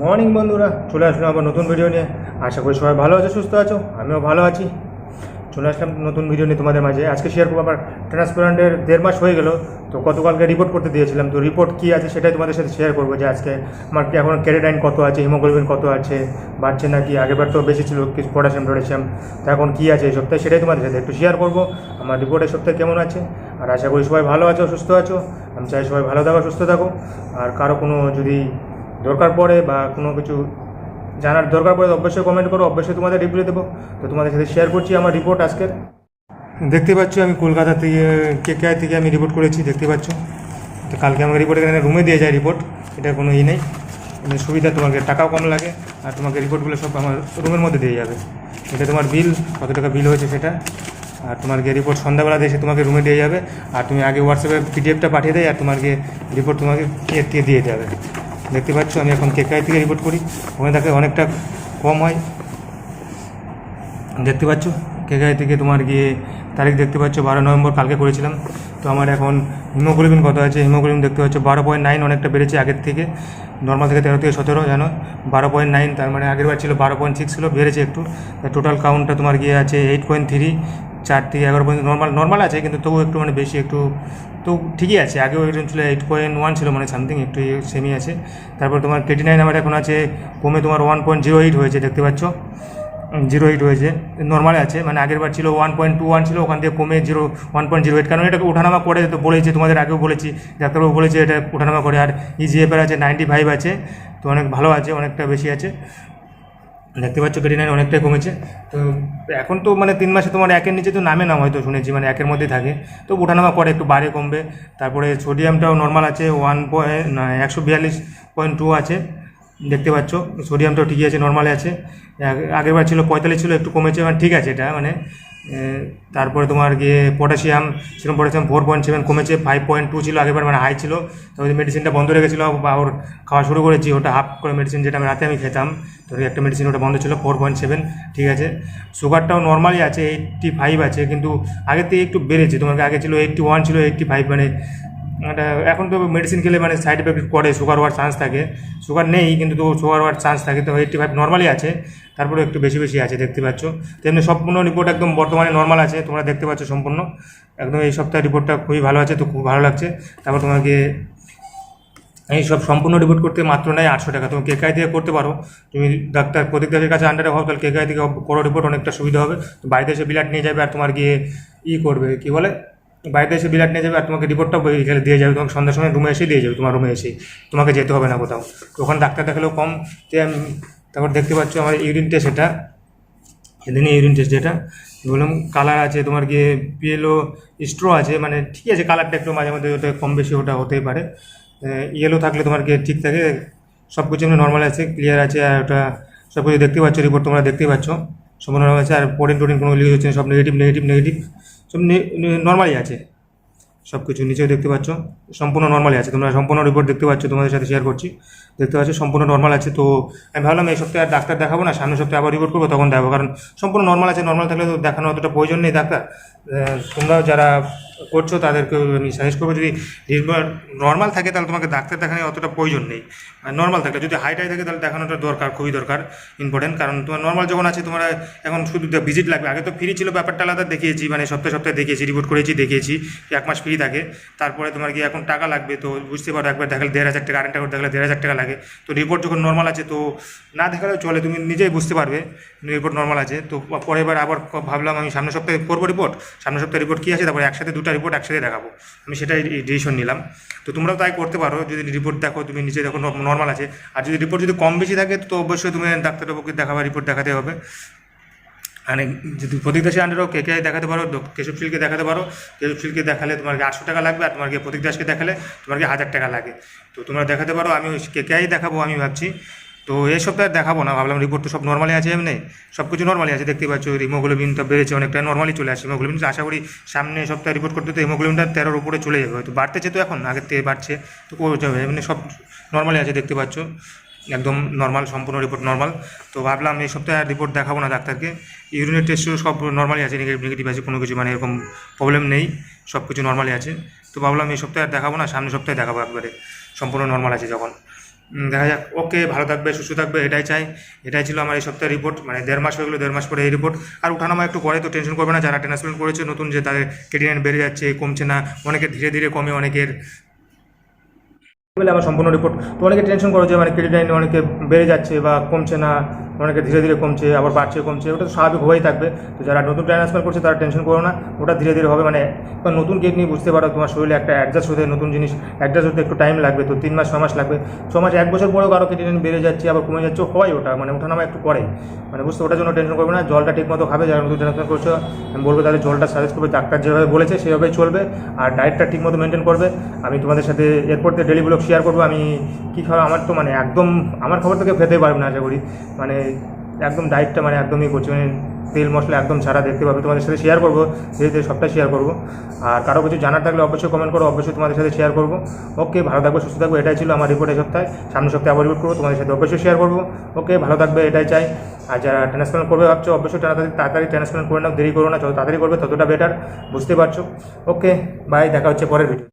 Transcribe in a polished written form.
Morning বন্ধুরা, চলে আসলাম আবার নতুন ভিডিও নিয়ে। আশা করি সবাই ভালো আছো, সুস্থ আছো, আমিও ভালো আছি। চলে আসলাম নতুন ভিডিও নিয়ে তোমাদের মাঝে। আজকে শেয়ার করবো আবার ট্রান্সপ্লান্টের 1.5 মাস হয়ে গেল, তো গতকালকে রিপোর্ট করতে দিয়েছিলাম। তো রিপোর্ট কী আছে সেটাই তোমাদের সাথে শেয়ার করবো, যে আজকে আমার কি এখন ক্যারেটাইন কত আছে, হিমোগ্লোবিন কত আছে, বাড়ছে নাকি, আগেরবার তো বেশি ছিল কিছু পটাশিয়াম টটাশিয়াম, তো এখন কী আছে এই সপ্তাহে সেটাই তোমাদের সাথে একটু শেয়ার করবো। আমার রিপোর্ট এই সপ্তাহে কেমন আছে, আর আশা করি সবাই ভালো আছো, সুস্থ আছো। আমি চাই সবাই ভালো থাকো, সুস্থ থাকো। আর কারো কোনো যদি দরকার পড়ে বা কোনো কিছু জানার দরকার পড়ে অবশ্যই কমেন্ট করো, অবশ্যই তোমাদের রিপ্লাই দেবো। তো তোমাদের সাথে শেয়ার করছি আমার রিপোর্ট আজকের। দেখতে পাচ্ছ আমি কলকাতা থেকে কেকেআই থেকে আমি রিপোর্ট করেছি, দেখতে পাচ্ছ। তো কালকে আমাকে রিপোর্ট এখানে রুমে দিয়ে যায় রিপোর্ট, এটা কোনো নেই, মানে সুবিধা, তোমাকে টাকাও কম লাগে, আর তোমাকে রিপোর্টগুলো সব আমার রুমের মধ্যে দিয়ে যাবে। এটা তোমার বিল, কত টাকা বিল হয়েছে সেটা, আর তোমার গিয়ে রিপোর্ট সন্ধ্যাবেলা এসে তোমাকে রুমে দিয়ে যাবে। আর তুমি আগে হোয়াটসঅ্যাপে পিডিএফটা পাঠিয়ে দেয়, আর তোমার গিয়ে রিপোর্ট তোমাকে দিয়ে যাবে। দেখতে পাচ্ছ আমি এখন কেকেআই থেকে রিপোর্ট করি, ওখানে তাকে অনেকটা কম হয়। দেখতে পাচ্ছ কেকেআই থেকে তোমার গিয়ে তারিখ দেখতে পাচ্ছ 12 নভেম্বর, কালকে করেছিলাম। তো আমার এখন হিমোগ্লোবিন কত আছে, হিমোগ্লোবিন দেখতে পাচ্ছ 12.9, অনেকটা বেড়েছে আগের থেকে। নর্মাল থেকে 13 থেকে 17 জানো, 12.9, তার মানে আগের বার ছিল 12.6 ছিল, বেড়েছে একটু। টোটাল কাউন্টটা তোমার গিয়ে আছে 8.3, 4 থেকে 11 পর্যন্ত নর্মাল আছে, কিন্তু তবু একটু মানে বেশি একটু, তো ঠিকই আছে। আগেও একজন ছিল 8.1 ছিল, মানে সামথিং একটু সেমি আছে। তারপর তোমার ক্রেটিনাইন আমার এখন আছে কমে তোমার 1.08 হয়েছে, দেখতে পাচ্ছ 0.8 হয়েছে, নর্মালে আছে। মানে আগের বার ছিল 1.21 ছিল, ওখান থেকে কমে 1.08, কারণ এটাকে ওঠানামা করে, তো বলেছে তোমাদের আগেও বলেছি, ডাক্তারবাবু বলেছে এটা ওঠানামা করে। আর ইজিএফের আছে 95 আছে, তো অনেক ভালো আছে, অনেকটা বেশি আছে। দেখতে পাচ্ছ ক্রেটিনাইন অনেকটাই কমেছে। তো এখন তো মানে 3 মাসে তোমার 1-এর নিচে তো নামে না, হয়তো শুনেছি, মানে 1-এর মধ্যেই থাকে, তো ওঠানামা করে, একটু বাড়ে কমবে। তারপরে সোডিয়ামটাও নর্মাল আছে, 142.2 আছে, দেখতে পাচ্ছ। সোডিয়ামটাও ঠিকই আছে, নর্মালে আছে। আগেরবার ছিল 45 ছিল, একটু কমেছে, মানে ঠিক আছে এটা মানে। তারপরে তোমার গিয়ে পটাশিয়াম সেরকম, পটাশিয়াম 4.7 কমেছে, 5.2 ছিল আগেরবার, মানে হাই ছিল। তবে মেডিসিনটা বন্ধ রেখেছিলো বা ওর খাওয়া শুরু করেছি, ওটা হাফ করে মেডিসিন, যেটা আমি রাতে খেতাম, তো একটা মেডিসিন ওটা বন্ধ ছিল, 4.7 ঠিক আছে। সুগারটাও নর্মালি আছে, 85 আছে, কিন্তু আগের থেকে একটু বেড়েছে। তোমার আগে ছিল 81, ছিল 85, মানে এটা এখন তো মেডিসিন খেলে মানে সাইড এফেক্ট করে, সুগার হওয়ার চান্স থাকে। সুগার নেই কিন্তু তো সুগার হওয়ার চান্স থাকে, তো 85 নর্মালি আছে, তারপরে একটু বেশি বেশি আছে, দেখতে পাচ্ছ। তেমনি সম্পূর্ণ রিপোর্ট একদম বর্তমানে নর্মাল আছে, তোমরা দেখতে পাচ্ছ সম্পূর্ণ একদম। এই সপ্তাহের রিপোর্টটা খুবই ভালো আছে, তো খুব ভালো লাগছে। তারপর তোমাকে এই সব সম্পূর্ণ রিপোর্ট করতে মাত্র নেয় 800 টাকা। তুমি কেকেআই থেকে করতে পারো, তুমি ডাক্তার প্রদীপ দাসের কাছে আন্ডারে হও, তাহলে কেকেআই থেকে করো রিপোর্ট, অনেকটা সুবিধা হবে। তো বাড়িতে এসে বিলাট নিয়ে যাবে, আর তোমার গিয়ে করবে কী বলে, বাড়িতে এসে বিলাট নিয়ে যাবে, আর তোমাকে রিপোর্টটাও এখানে দিয়ে যাবে, তোমাকে সন্ধ্যার সময় রুমে এসে দিয়ে যাবে, তোমার রুমে এসেই, তোমাকে যেতে হবে না কোথাও। তো ওখানে ডাক্তার দেখালেও কম। তারপর দেখতে পাচ্ছ আমার ইউরিন টেস্ট, এটা এদিনে ইউরিন টেস্ট যেটা বললাম, কালার আছে তোমার গিয়ে ইয়েলো স্ট্রো আছে, মানে ঠিক আছে, কালারটা একটু মাঝে মধ্যে ওটা কম বেশি ওটা হতেই পারে। ইয়েলো থাকলে তোমার গিয়ে ঠিক থাকে, সব কিছু এমনি নর্মাল আছে, ক্লিয়ার আছে। আর ওটা সব কিছু দেখতে পাচ্ছ, রিপোর্ট তোমরা দেখতেই পাচ্ছ সম্পূর্ণ নর্মাল আছে। আর প্রোটিন টোটিন কোনো লিক হচ্ছে না, সব নেগেটিভ নেগেটিভ নেগেটিভ, সব নর্মালই আছে। সব কিছু নিচেও দেখতে পাচ্ছ সম্পূর্ণ নর্মালি আছে, তোমরা সম্পূর্ণ রিপোর্ট দেখতে পাচ্ছ, তোমাদের সাথে শেয়ার করছি, দেখতে পাচ্ছ সম্পূর্ণ নর্মাল আছে। তো আমি ভাবলাম এই সপ্তাহে আর ডাক্তার দেখাবো না, সামনের সপ্তাহে আবার রিপোর্ট করবো, তখন দেখাবো, কারণ সম্পূর্ণ নর্মাল আছে। নর্মাল থাকলে তো দেখানো অতটা প্রয়োজন নেই ডাক্তার। তোমরাও যারা করছো তাদেরকে আমি সাজেস্ট করবো, যদি নর্মাল থাকে তাহলে তোমাকে ডাক্তার দেখানোর অতটা প্রয়োজন নেই। আর নর্মাল থাকলে, যদি হাইটাই থাকে তাহলে দেখানোটা দরকার, খুবই দরকার, ইম্পর্টেন্ট। কারণ তোমার নর্মাল যখন আছে, তোমরা এখন শুধু ভিজিট লাগবে। আগে তো ফ্রি ছিল, ব্যাপারটা আলাদা, দেখিয়েছি, মানে সপ্তাহে সপ্তাহে দেখিয়েছি, রিপোর্ট করেছি, দেখিয়েছি, 1 মাস ফ্রি থাকে। তারপরে তোমার গিয়ে এখন টাকা লাগবে, তো বুঝতে পারো, একবার দেখালে 1,500 টাকা, আরেকটা করে দেখালে 1,500 টাকা লাগে। তো রিপোর্ট যখন নর্মাল আছে, তো না দেখালেও চলে, তুমি নিজেই বুঝতে পারবে রিপোর্ট নর্মাল আছে। তো পরের বার আবার ভাবলাম আমি সামনের সপ্তাহে করবো রিপোর্ট, সামনের সপ্তাহে রিপোর্ট কী আছে, তারপরে একসাথে 2টা রিপোর্ট একসাথে দেখাবো, আমি সেটাই ডিসিশন নিলাম। তো তোমরাও তাই করতে পারো, যদি রিপোর্ট দেখো তুমি নিজে দেখো নর্মাল আছে। আর যদি রিপোর্ট যদি কম বেশি থাকে, তো অবশ্যই তুমি ডাক্তারবাবুকে দেখাবা, রিপোর্ট দেখাতে হবে। মানে যদি প্রদীপ দাসের আন্ডারেও কেকেআই দেখাতে পারো, কেশব শিলকে দেখাতে পারো। কেশব শিলকে দেখালে তোমার 800 টাকা লাগবে, আর তোমার প্রদীপ দাসকে দেখালে তোমার 1000 টাকা লাগে। তো তোমরা দেখাতে পারো, আমি কেকেআই দেখাবো আমি ভাবছি। তো এই সপ্তাহে দেখাবো না, ভাবলাম রিপোর্ট তো সব নর্মালি আছে, এমনি সব কিছু নর্মালি আছে, দেখতে পাচ্ছ। হিমোগ্লোবিনটা বেড়েছে অনেকটা, নর্মালি চলে আসে হিমোগ্লোবিন। আশা করি সামনে সপ্তাহে রিপোর্ট করতে তো হিমোগ্লোবিনটা 13-র উপরে চলে যাবে, হয়তো বাড়তেছে, তো এখন আগের থেকে বাড়ছে, তো করতে হবে, এমনি সব নর্মালি আছে, দেখতে পাচ্ছ একদম নর্মাল, সম্পূর্ণ রিপোর্ট নর্মাল। তো ভাবলাম এই সপ্তাহে আর রিপোর্ট দেখাবো না ডাক্তারকে। ইউরিনের টেস্টও সব নর্মালি আছে, নেগেটিভ আছে, কোনো কিছু মানে এরকম প্রবলেম নেই, সব কিছু নর্মালি আছে। তো ভাবলাম এই সপ্তাহে আর দেখাবো না, সামনের সপ্তাহে দেখাবো একবারে, সম্পূর্ণ নর্মাল আছে যখন। দেখা যাক। ওকে, ভালো থাকবে, সুস্থ থাকবে, এটাই চাই। এটাই ছিল আমার এই সপ্তাহের রিপোর্ট, মানে 1.5 মাস হয়ে গেলো, 1.5 মাস পরে এই রিপোর্ট। আর উঠানামা একটু করে, তো টেনশন করবে না। যারা ট্রান্সপ্লান্ট করেছে নতুন, যে তাদের ক্রিয়েটিনিন বেড়ে যাচ্ছে, কমছে না, অনেকের ধীরে ধীরে কমে, অনেকের বলে আমার সম্পূর্ণ রিপোর্ট। তো অনেকে টেনশন করো যে মানে ক্রেডিট অনেকে বেড়ে যাচ্ছে বা কমছে না, অনেকে ধীরে ধীরে কমছে, আবার বাড়ছে কমছে, ওটা তো স্বাভাবিক হয়েই থাকবে। তো যারা নতুন ট্রান্সফার করছে তারা টেনশন করো না, ওটা ধীরে ধীরে হবে। মানে নতুন কিডনি বুঝতে পারো, তোমার শরীরে একটা অ্যাডজাস্ট হতে, নতুন জিনিস অ্যাডজাস্ট হতে একটু টাইম লাগবে। তো 3 মাস 6 মাস লাগবে, 6 মাস 1 বছর পরেও কারো ক্রেডিট বেড়ে যাচ্ছে আবার কমে যাচ্ছে, হয় ওটা, মানে ওঠানামা একটু করে, মানে বুঝতে, ওটার জন্য টেনশন করবে না। জলটা ঠিক মতো খাবে, যারা নতুন ট্রান্সফার করছো আমি বলবো তাদের জলটা সাজেস্ট করবে, ডাক্তার যেভাবে বলেছে সেভাবেই চলবে, আর ডায়েটটা ঠিক মতো মেনটেন করবে। আমি তোমাদের সাথে এরপর থেকে ডেলি ব্লগ শেয়ার করবো আমি কী খাবার। আমার তো মানে একদম আমার খাবার থেকে খেতেই পারবে না আশা করি, মানে একদম ডায়েটটা মানে একদমই করছি, মানে তেল মশলা একদম ছাড়া, দেখতে পাবে। তোমাদের সাথে শেয়ার করবো, ধীরে ধীরে সবটাই শেয়ার করবো। আর কারো কিছু জানার থাকলে অবশ্যই কমেন্ট করো, অবশ্যই তোমাদের সাথে শেয়ার করবো। ওকে, ভালো থাকবে, সুস্থ থাকবে, এটাই ছিল আমার রিপোর্ট এই সপ্তাহে। সামনের সপ্তাহে আবার রিপোর্ট করবো, তোমাদের সাথে অবশ্যই শেয়ার করবো। ওকে, ভালো থাকবে, এটাই চাই। আর যারা ট্রান্সপ্লান্ট করবে ভাবছো, অবশ্যই তাড়াতাড়ি ট্রান্সপ্লান্ট করে নাও, দেরি করো না, যত তাড়াতাড়ি করবে ততটা বেটার, বুঝতে পারছো। ওকে, বাই, দেখা হচ্ছে পরের ভিডিও।